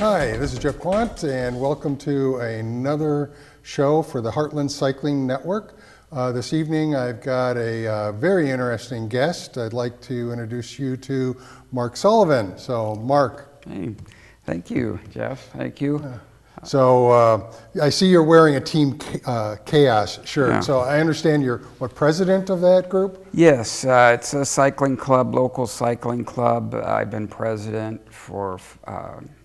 Hi, this is Jeff Quant, and welcome to another show for the Heartland Cycling Network. This evening I've got a very interesting guest. I'd like to introduce you to Mark Sullivan. So, Mark. Hey, thank you, Jeff. Thank you. So I see you're wearing a Team Kaos shirt. Yeah. So I understand you're, president of that group? Yes, it's a cycling club, local cycling club. I've been president for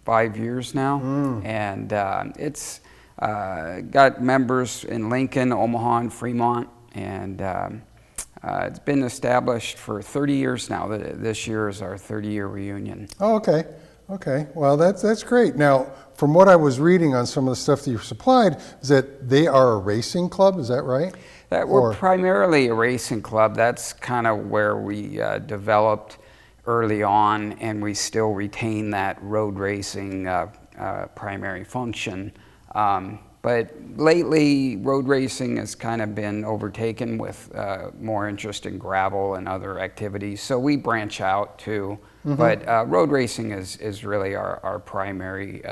5 years now, and it's got members in Lincoln, Omaha, and Fremont, and it's been established for 30 years now. This year is our 30-year reunion. Oh, okay. Okay, well that's great. Now, from what I was reading on some of the stuff that you supplied, is that they are a racing club, is that right? We're primarily a racing club. That's kind of where we developed early on, and we still retain that road racing primary function. But lately, road racing has kind of been overtaken with more interest in gravel and other activities. So we branch out too. But road racing is really our primary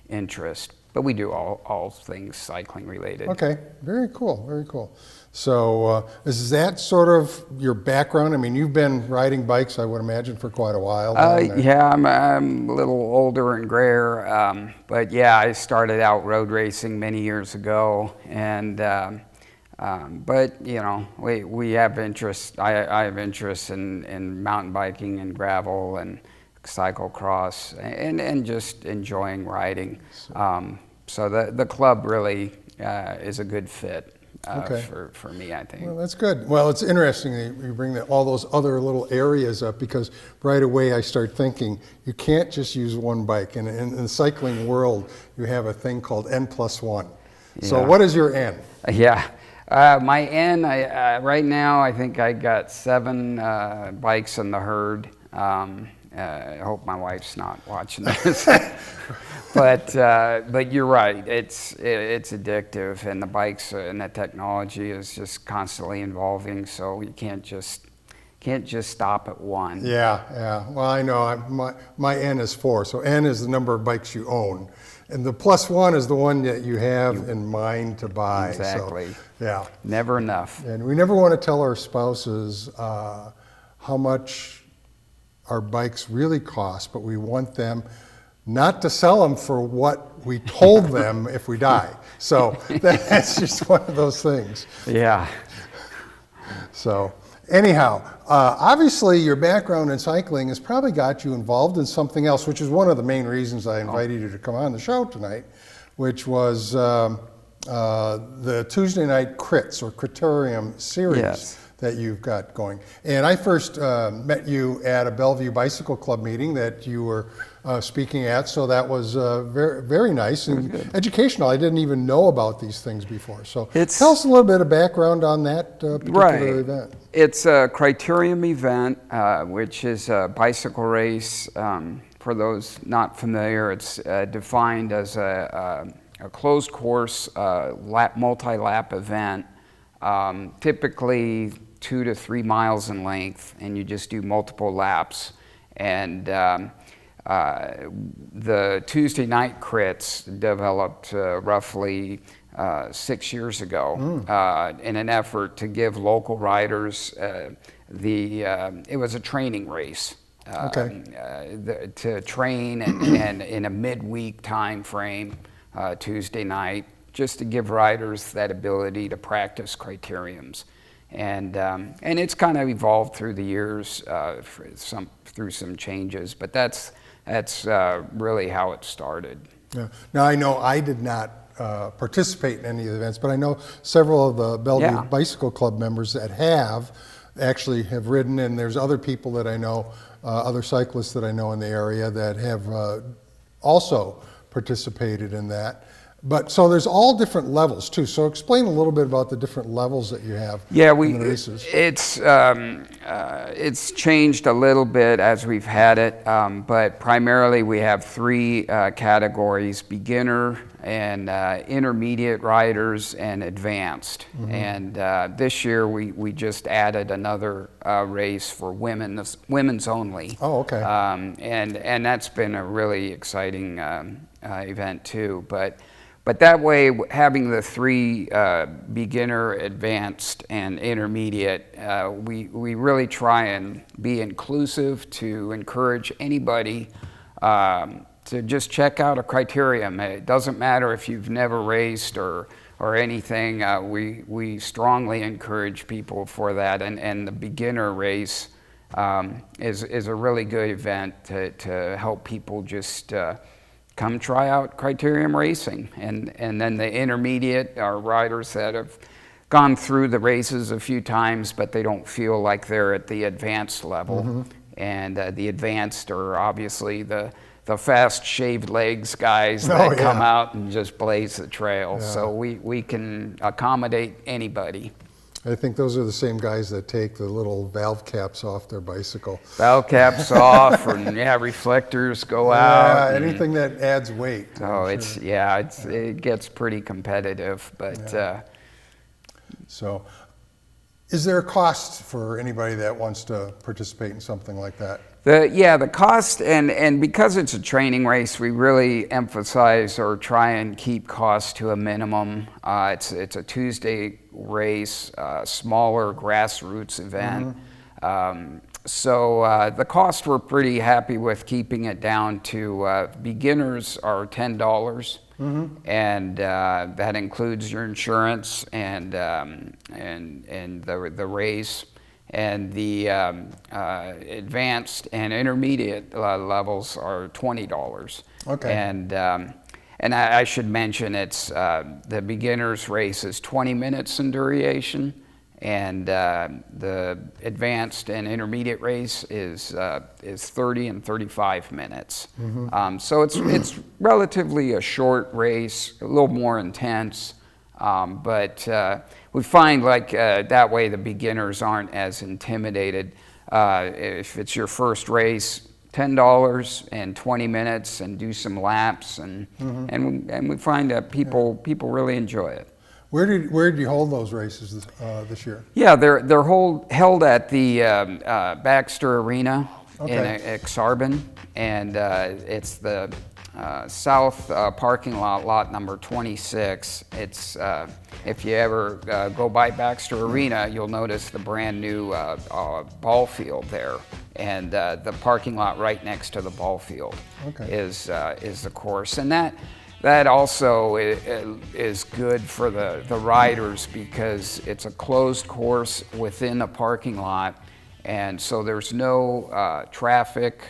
interest. But we do all things cycling related. Okay, very cool, very cool. So is that sort of your background? I mean, you've been riding bikes, I would imagine, for quite a while. Yeah, I'm a little older and grayer. But yeah, I started out road racing many years ago. And but you know, we have interest. I have interest in mountain biking and gravel and cyclocross and just enjoying riding. So the club really is a good fit for me, I think. Well, that's good. Well, it's interesting that you bring all those other little areas up, because right away I start thinking you can't just use one bike. And in the cycling world, you have a thing called N+1. Yeah. So what is your N? Yeah. My N, right now, I think I got 7 bikes in the herd. I hope my wife's not watching this. But you're right. It's addictive, and the bikes and the technology is just constantly evolving. So you can't just stop at one. Yeah. Well, I know my N is 4. So N is the number of bikes you own. And the +1 is the one that you have in mind to buy. Exactly. So, yeah. Never enough. And we never want to tell our spouses how much our bikes really cost, but we want them not to sell them for what we told them if we die. So that's just one of those things. Yeah. So anyhow, obviously your background in cycling has probably got you involved in something else, which is one of the main reasons I invited you to come on the show tonight, which was the Tuesday night crits or Criterium series. Yes. That you've got going. And I first met you at a Bellevue Bicycle Club meeting that you were speaking at, so that was very, very nice and educational. I didn't even know about these things before. So tell us a little bit of background on that particular event. It's a Criterium event, which is a bicycle race. For those not familiar, it's defined as a closed course multi-lap event, typically 2 to 3 miles in length, and you just do multiple laps. And the Tuesday night crits developed roughly 6 years ago in an effort to give local riders it was a training race. To train and in a midweek time frame, Tuesday night, just to give riders that ability to practice criteriums. And it's kind of evolved through the years through some changes, but that's really how it started. Yeah. Now I know I did not participate in any of the events, but I know several of the Bellevue Bicycle Club members that have ridden, and there's other people that I know, other cyclists that I know in the area that have also participated in that. But so there's all different levels too. So explain a little bit about the different levels that you have in the races. It's changed a little bit as we've had it, but primarily we have 3 categories: beginner and intermediate riders and advanced. And this year we just added another race for women's only. Oh, okay. And that's been a really exciting event too. But that way, having the three beginner, advanced, and intermediate, we really try and be inclusive to encourage anybody to just check out a Criterium. It doesn't matter if you've never raced or anything. We strongly encourage people for that, and the beginner race is a really good event to help people just come try out Criterium racing. And then the intermediate are riders that have gone through the races a few times, but they don't feel like they're at the advanced level. And the advanced are obviously the fast shaved legs guys that come out and just blaze the trail. So we can accommodate anybody. I think those are the same guys that take the little valve caps off their bicycle. Valve caps off, and reflectors go out. Yeah, anything that adds weight. Oh, it gets pretty competitive, but. So, is there a cost for anybody that wants to participate in something like that? The cost, and because it's a training race, we really emphasize or try and keep costs to a minimum. It's a Tuesday race, smaller grassroots event. So the cost, we're pretty happy with keeping it down to beginners are $10. And that includes your insurance and the race. And the advanced and intermediate levels are $20. Okay. And I should mention it's the beginner's race is 20 minutes in duration, and the advanced and intermediate race is 30 and 35 minutes. So it's relatively a short race, a little more intense. But we find like that way the beginners aren't as intimidated. If it's your first race, $10 and 20 minutes, and do some laps, and we find that people really enjoy it. Where did you hold those races this year? Yeah, they're held at the Baxter Arena in Exarban, and it's the south parking lot number 26. It's if you ever go by Baxter Arena, you'll notice the brand new ball field there, and the parking lot right next to the ball field is the course, and that also is good for the riders because it's a closed course within a parking lot, and so there's no traffic.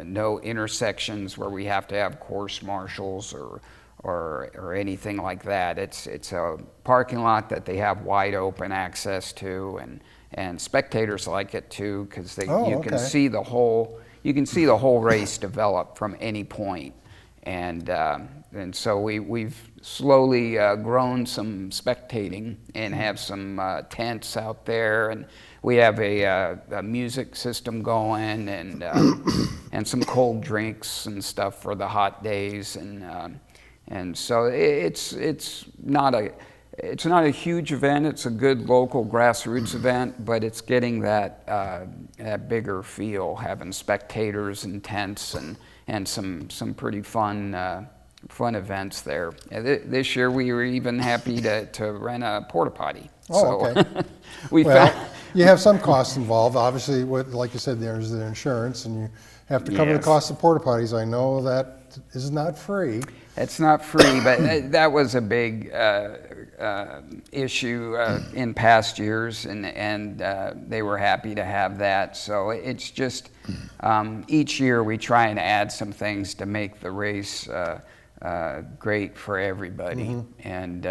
No intersections where we have to have course marshals or anything like that. It's a parking lot that they have wide open access to, and spectators like it too because you can see the whole race develop from any point, and so we've slowly grown some spectating and have some tents out there, and we have a music system going, and some cold drinks and stuff for the hot days, and so it's not a huge event. It's a good local grassroots event, but it's getting that bigger feel, having spectators and tents and some pretty fun events there. This year we were even happy to rent a porta potty. You have some costs involved. Obviously, like you said, there's the insurance, and you have to cover the cost of porta potties. I know that is not free. It's not free, but that was a big issue in past years, and they were happy to have that. So it's just each year we try and add some things to make the race great for everybody, and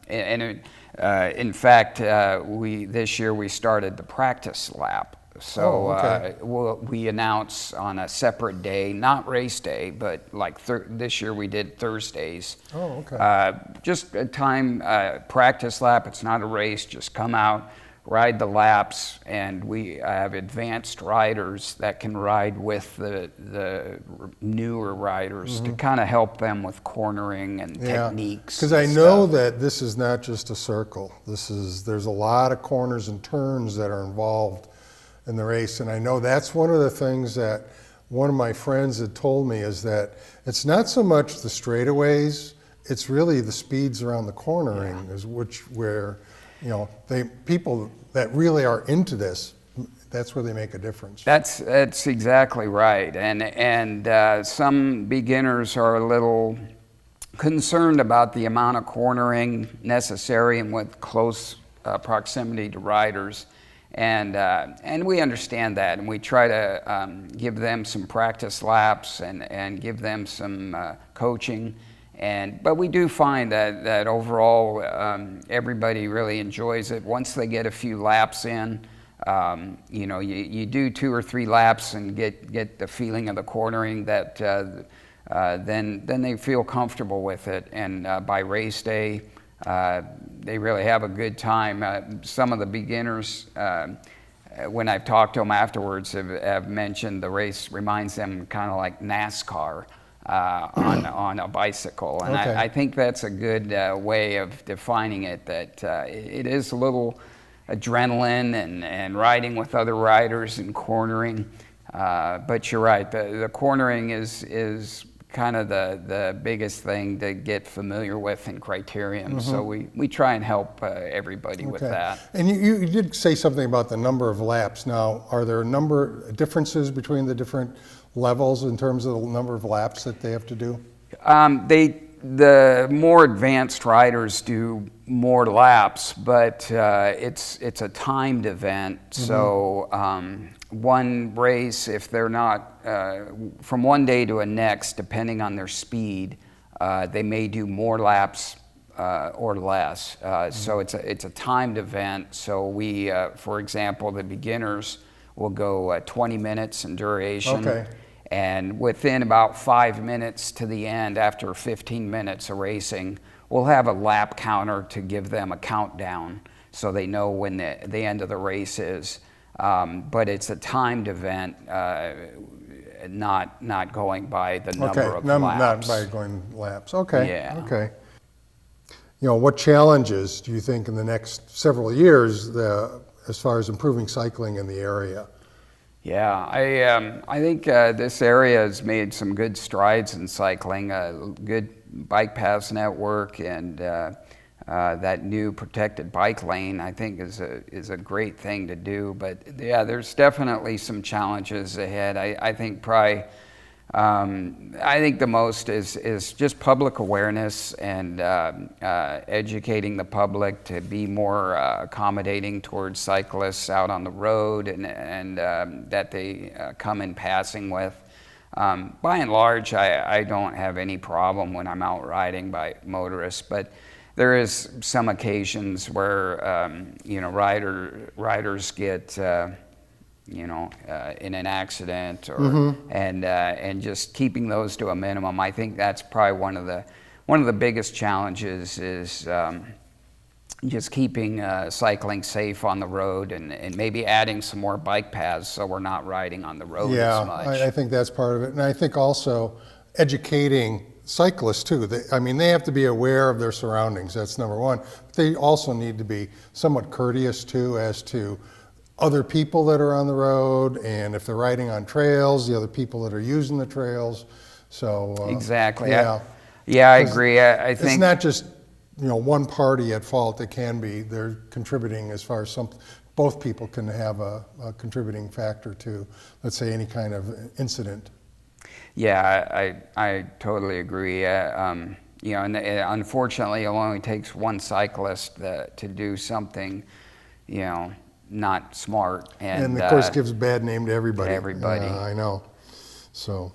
in fact, this year we started the practice lap. So we announce on a separate day, not race day, but like this year we did Thursdays. Oh, okay. Just a time practice lap. It's not a race. Just come out, ride the laps, and we have advanced riders that can ride with the newer riders to kind of help them with cornering and techniques. Because I know that this is not just a circle. There's a lot of corners and turns that are involved in the race, and I know that's one of the things that one of my friends had told me, is that it's not so much the straightaways, it's really the speeds around the cornering, where people that really are into this, that's where they make a difference. That's exactly right, and some beginners are a little concerned about the amount of cornering necessary and with close proximity to riders. And we understand that, and we try to give them some practice laps and give them some coaching. But we do find that overall everybody really enjoys it. Once they get a few laps in, you do 2 or 3 laps and get the feeling of the cornering, that then they feel comfortable with it. And by race day, they really have a good time. Some of the beginners, when I've talked to them afterwards, have mentioned the race reminds them kind of like NASCAR on a bicycle. And I think that's a good way of defining it, that it is a little adrenaline and riding with other riders and cornering. But you're right, the cornering is kind of the biggest thing to get familiar with in Criterium. So we try and help everybody with that. And you did say something about the number of laps. Now, are there a number of differences between the different levels in terms of the number of laps that they have to do? The more advanced riders do more laps, but it's a timed event. So one race, if they're not from one day to a next, depending on their speed, they may do more laps or less. So it's a timed event. So we, for example, the beginners will go 20 minutes in duration. And within about 5 minutes to the end, after 15 minutes of racing, we'll have a lap counter to give them a countdown so they know when the end of the race is. But it's a timed event, not going by the number of laps. Not by going laps. Okay. Yeah. Okay. What challenges do you think in the next several years as far as improving cycling in the area? Yeah, I think this area has made some good strides in cycling. A good bike paths network and that new protected bike lane, I think, is a great thing to do. But yeah, there's definitely some challenges ahead. I think probably I think the most is just public awareness and educating the public to be more accommodating towards cyclists out on the road and that they come in passing with. By and large, I don't have any problem when I'm out riding by motorists, but there is some occasions where riders get in an accident or and just keeping those to a minimum. I think that's probably one of the biggest challenges is just keeping cycling safe on the road and maybe adding some more bike paths so we're not riding on the road as much. I think that's part of it. And I think also educating cyclists too. They have to be aware of their surroundings. That's number one. But they also need to be somewhat courteous too as to other people that are on the road, and if they're riding on trails, the other people that are using the trails. So exactly. Yeah. I agree. I think it's not just one party at fault. It can be they're contributing as far as both people can have a contributing factor to, let's say, any kind of incident. Yeah, I totally agree. And unfortunately, it only takes one cyclist to do something, not smart. And of course gives a bad name to everybody. I know. So,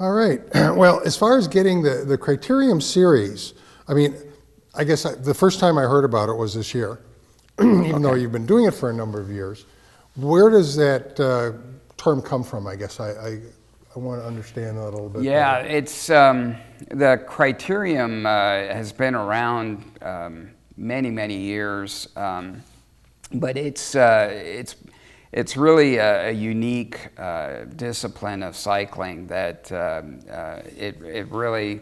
all right. Well, as far as getting the Criterium series, I guess the first time I heard about it was this year, even though you've been doing it for a number of years. Where does that term come from, I guess? I want to understand that a little bit better. It's the Criterium has been around many years. but it's really a unique discipline of cycling that it really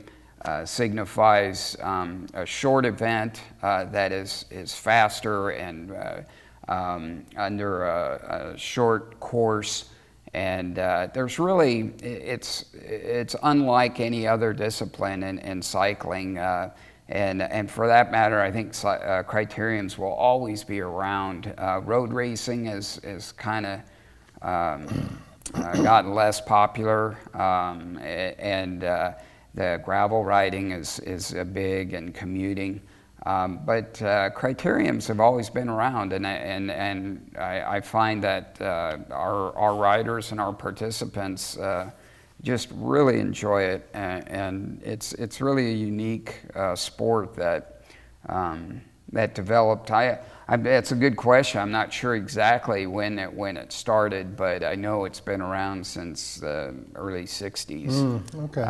signifies a short event that is faster and under a short course. And there's really, it's unlike any other discipline in cycling. And for that matter, I think criteriums will always be around. Road racing is kind of gotten less popular, and the gravel riding is big, and commuting. But criteriums have always been around, and I find that our riders and our participants just really enjoy it, and it's really a unique sport that developed. It's a good question. I'm not sure exactly when it started, but I know it's been around since the early '60s. Okay.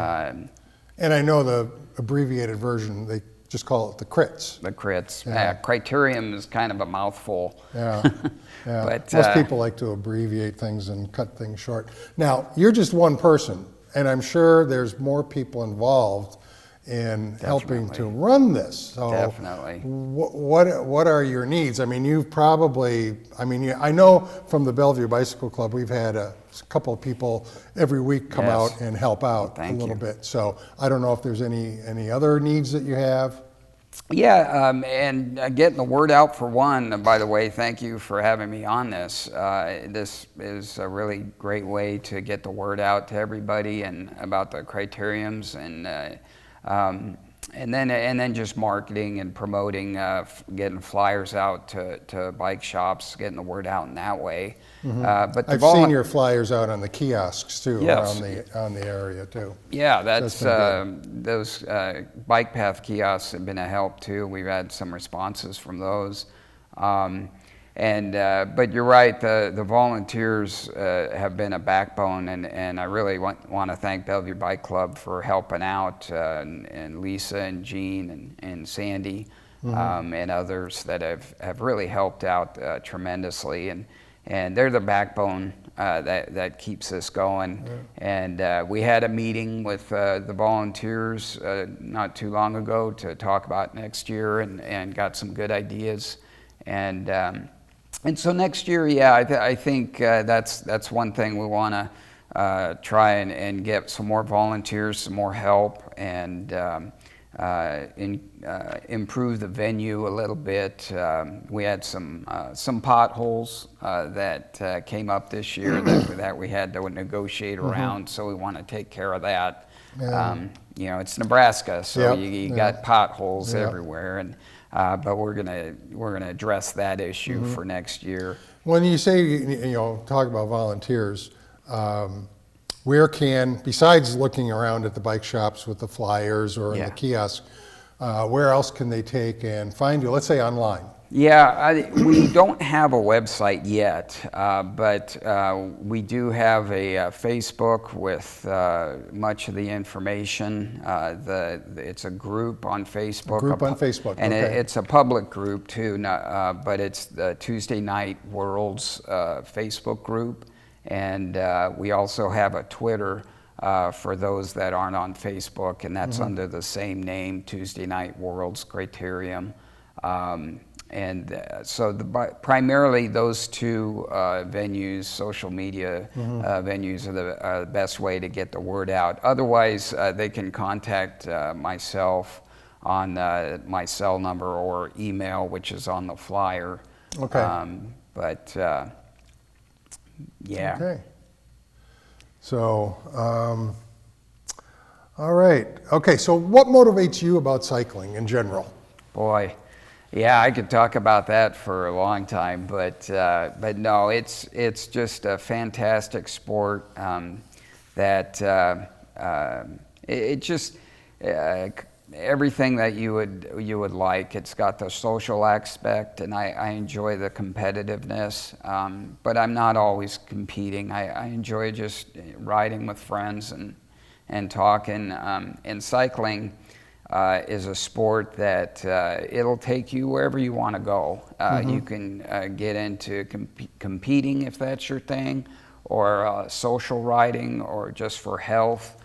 And I know the abbreviated version, they just call it the crits. The crits. Yeah. Criterium is kind of a mouthful. Yeah. Yeah. But, most people like to abbreviate things and cut things short. Now, you're just one person, and I'm sure there's more people involved in helping to run this. So Definitely. What are your needs? I mean, you've probably, I know from the Bellevue Bicycle Club, we've had a couple of people every week come out and help out a little bit. So I don't know if there's any other needs that you have. Yeah, and getting the word out for one. By the way, thank you for having me on this. This is a really great way to get the word out to everybody and about the criteriums, and then just marketing and promoting, getting flyers out to bike shops, getting the word out in that way. But I've seen your flyers out on the kiosks too, Yes. around the area too. Yeah, that's those bike path kiosks have been a help too. We've had some responses from those. But you're right, the volunteers have been a backbone, and I really want to thank Bellevue Bike Club for helping out, and Lisa and Jean and Sandy, and others that have really helped out tremendously, and they're the backbone that keeps us going. And we had a meeting with the volunteers not too long ago to talk about next year, and got some good ideas. And so next year, I think that's one thing we want to try and get some more volunteers, some more help, and improve the venue a little bit. We had some potholes that came up this year that we had to negotiate around, so we want to take care of that. It's Nebraska, so you got potholes everywhere, but we're gonna address that issue for next year. When you say, talk about volunteers, where besides looking around at the bike shops with the flyers or in the kiosk, where else can they take and find you? Let's say online. Yeah, we don't have a website yet, but we do have a Facebook with much of the information. It's a group on Facebook. A group on Facebook, and okay. it's a public group too, but it's the Tuesday Night Worlds Facebook group. And we also have a Twitter for those that aren't on Facebook, and that's under the same name, Tuesday Night Worlds Criterium. So primarily those two venues, social media venues, are the best way to get the word out. Otherwise, they can contact myself on my cell number or email, which is on the flyer. Okay. Yeah. Okay. So, all right. Okay, so what motivates you about cycling in general? Boy. Yeah, I could talk about that for a long time, but no, it's just a fantastic sport that it just everything that you would like. It's got the social aspect, and I enjoy the competitiveness, but I'm not always competing. I enjoy just riding with friends and talking. And cycling is a sport that it'll take you wherever you want to go. You can get into competing if that's your thing, or social riding, or just for health,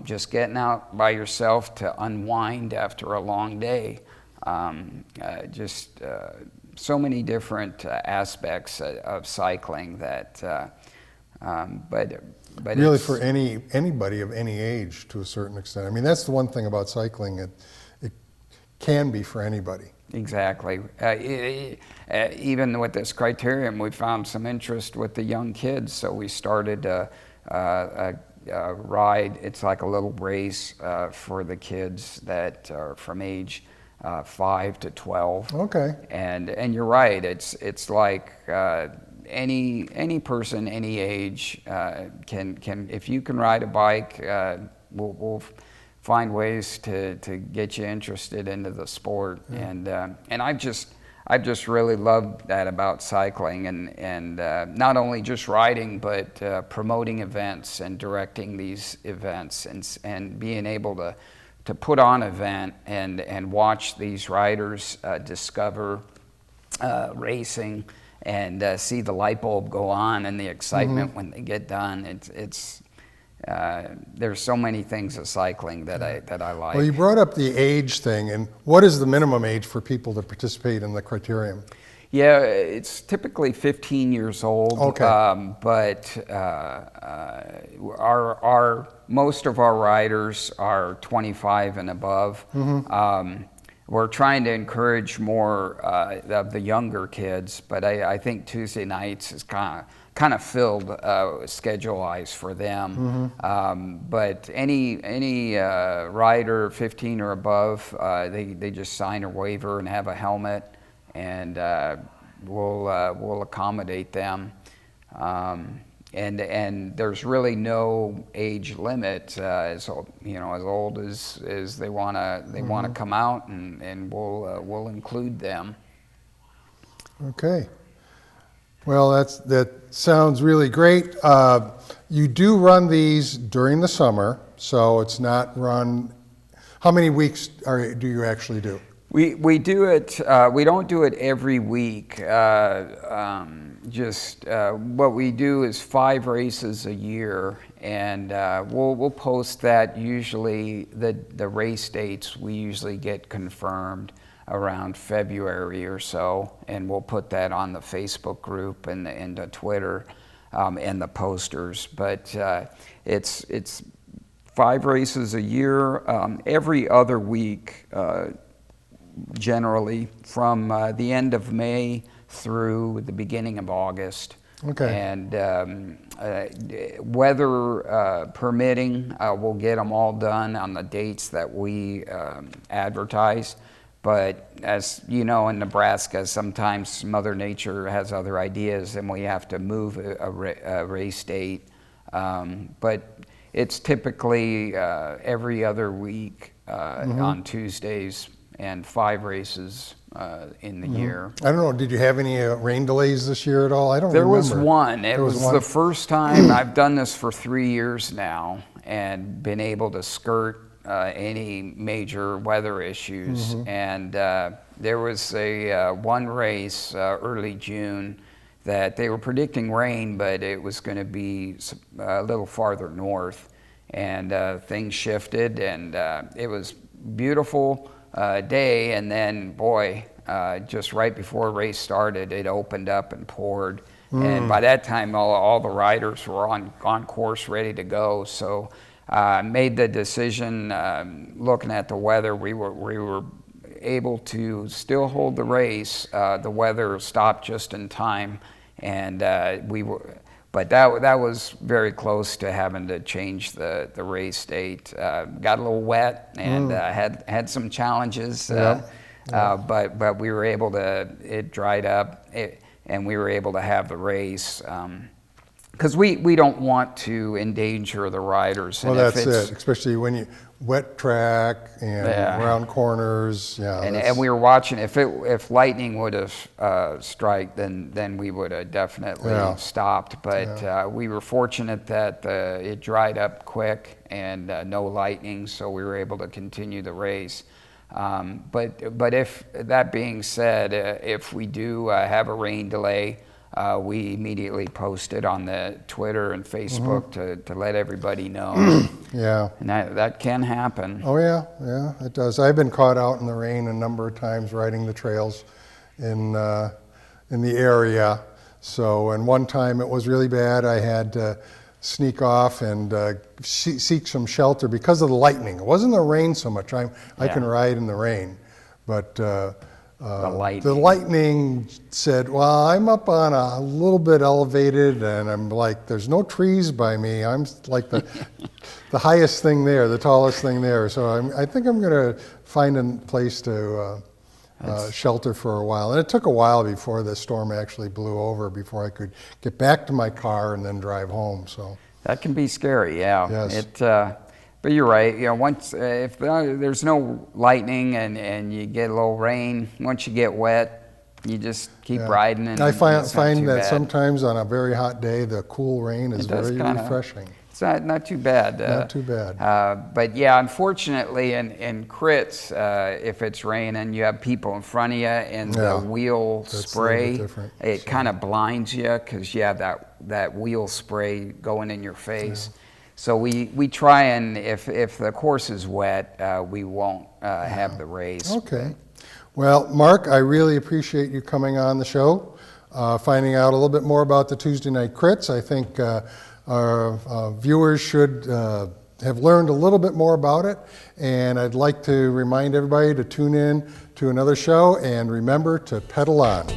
just getting out by yourself to unwind after a long day. So many different aspects of cycling that, but really for anybody of any age to a certain extent. I mean, that's the one thing about cycling, it can be for anybody. Exactly. Even with this Criterium, we found some interest with the young kids, so we started a ride. It's like a little race for the kids that are from age 5 to 12. Okay. And you're right. It's like any person, any age can if you can ride a bike, we'll find ways to get you interested into the sport. Yeah. And I've just really loved that about cycling, and not only just riding, but promoting events and directing these events, and being able to put on an event and watch these riders discover racing, and see the light bulb go on and the excitement when they get done. There's so many things of cycling that I like. Well, you brought up the age thing, and what is the minimum age for people to participate in the Criterium? Yeah, it's typically 15 years old. Okay. But most of our riders are 25 and above. We're trying to encourage more of the younger kids, but I think Tuesday nights is kind of filled schedule-wise for them. But any rider 15 or above, they just sign a waiver and have a helmet, and we'll accommodate them. And there's really no age limit, as old as they wanna come out, and we'll include them. Okay. Well, that sounds really great. You do run these during the summer, so it's not run. How many weeks do you actually do? We do it. We don't do it every week. What we do is 5 races a year, and we'll post that. Usually, the race dates we usually get confirmed around February or so, and we'll put that on the Facebook group and the Twitter and the posters. But it's 5 races a year, every other week. Generally from the end of May through the beginning of August. Okay. And weather permitting, we'll get them all done on the dates that we advertise. But as you know, in Nebraska, sometimes Mother Nature has other ideas and we have to move a race date. But it's typically every other week on Tuesdays, and 5 races in the year. I don't know, did you have any rain delays this year at all? I don't remember. There was one. It was the first time. I've done this for 3 years now and been able to skirt any major weather issues. And there was one race early June that they were predicting rain, but it was going to be a little farther north. And things shifted, and it was beautiful day, and then boy, just right before race started, it opened up and poured. And by that time, all the riders were on course, ready to go. So made the decision, looking at the weather, we were able to still hold the race. The weather stopped just in time, and but that was very close to having to change the race date. Got a little wet and had some challenges, but we were able to. It dried up, and we were able to have the race. Because we don't want to endanger the riders. Well, that's it. Especially when wet track and around corners. Yeah, and we were watching. If lightning would have struck, then we would have definitely stopped. But we were fortunate that it dried up quick and no lightning, so we were able to continue the race. But if that being said, if we do have a rain delay, we immediately post it on the Twitter and Facebook to let everybody know. Yeah. And that can happen. Oh yeah, it does. I've been caught out in the rain a number of times riding the trails in the area. So, and one time it was really bad. I had to sneak off and seek some shelter because of the lightning. It wasn't the rain so much. I can ride in the rain, but the lightning said, well, I'm up on a little bit elevated, and I'm like, there's no trees by me. I'm like the highest thing there, the tallest thing there. So I think I'm going to find a place to shelter for a while. And it took a while before the storm actually blew over, before I could get back to my car and then drive home. So that can be scary, yeah. Yes. But you're right. Once if there's no lightning and you get a little rain, once you get wet, you just keep riding. And I find that bad. Sometimes on a very hot day, the cool rain is very refreshing. It's not too bad. Not too bad. But yeah, unfortunately, in crits, if it's raining, you have people in front of you, and the wheel spray, it kind of blinds you because you have that wheel spray going in your face. Yeah. So we try, and if the course is wet, we won't have the race. Okay. Well, Mark, I really appreciate you coming on the show, finding out a little bit more about the Tuesday night crits. I think our viewers should have learned a little bit more about it, and I'd like to remind everybody to tune in to another show, and remember to pedal on.